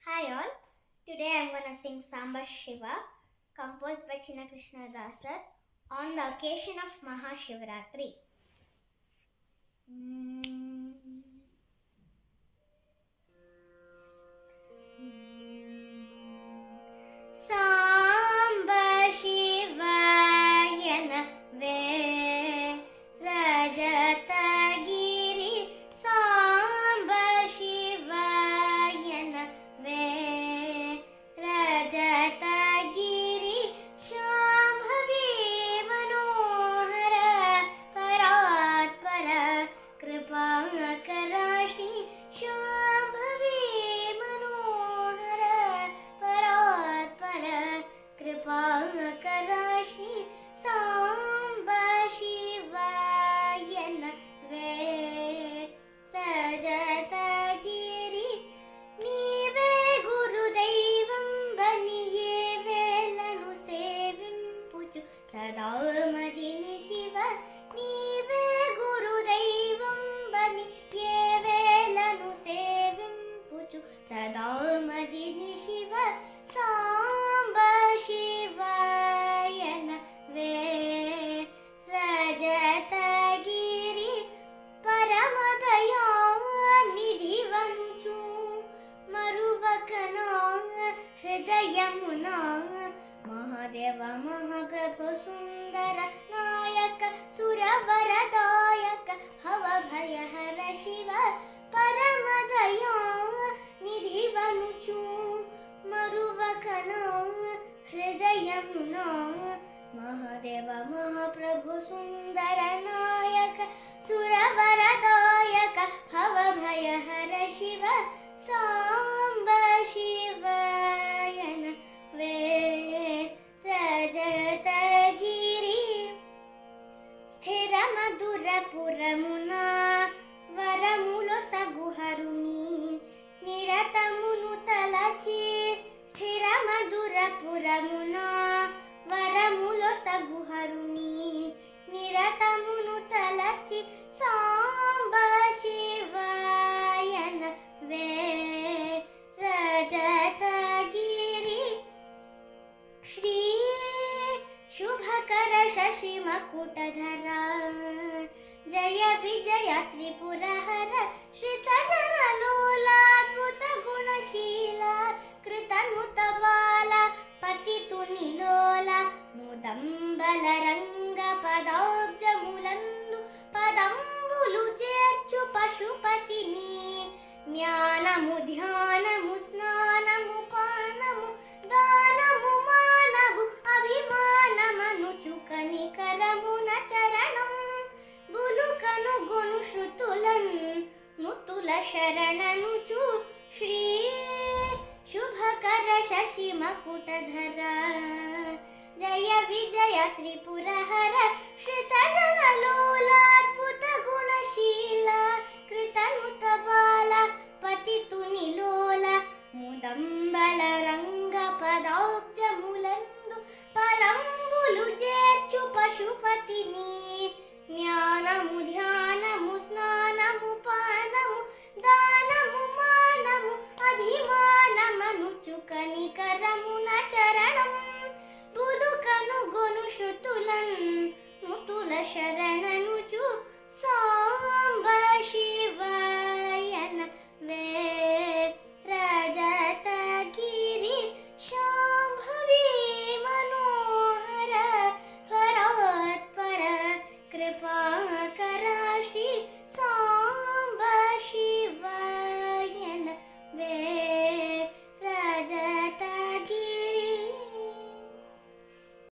Hi all. Today I am gonna sing Samba Shiva, composed by Chinna Krishna Dasar on the occasion of Mahashivratri. Samba Shivayana Ve Rajatagiri Samba Shivayana Ve Rajatagiri Shambhavi Manohara Paratpara Kripakarashi Shambhavi Manohara Paratpara Kripakarashi Samba Shivayana Ve Rajatagiri నీవే గురుదైవం బనియే వేలను సేవింపుచు సదా మదిని శివ నీవే గురుదైవం బని ఏ వేలను సేవింపుచు సదా మదిని శివ సాంబ శివాయన వే రజతగిరి పరమదయా నిధివంచు మరువకనా హృదయమునా మహాదేవ మహాప్రభు సుందర నాయక సురవరదాయక భవ భయహర శివ పరమదయా నిధివనుచు మరువకనా హృదయమునా మహాదేవ మహాప్రభు సుందర నాయక సురవరదాయక భవ భయహర శివ సాంబ శివాయన వే రజతగిరి స్థిర మధురపురమునా వరములో సగుహరుని నిరతమును తలచి స్థిర మధురపురమునా వరములో సగుహరుని నిరతమును తలచి సాంబ శివాయన వే రజతగిరి శ్రీ శుభకర శశి మకుటధర జయ విజయ త్రిపురహర శ్రిత జనలోలాద్భుత గుణశీల కృతనుత బాల పతితు నిలోల ముదంబల రంగ పదాబ్జములందు పదంబులు చేర్చు పశుపతిని జ్ఞానము ధ్యానము స్నానము పానము దానము మానవు అభిమానమనుచు కనికరమున చరణం బులుకను గొను శృతులన్ ముతుల శరణనుచు శ్రీ శుభకర శశి మకుటధర జయ విజయ త్రిపురహర శ్రిత జనలోలాద్భుత గుణశీల కృతనుత బాల పతితు నిలోల ముదంబల రంగ పదాబ్జములందు పదంబులు చేర్చు పశుపతిని జ్ఞానము ధ్యానము స్నానము పానము దానము మానము అభిమానమనుచు కనికరమున చరణం బులుకను గొను శృతులన్ ముతుల శరణనుచు సాంబ శివ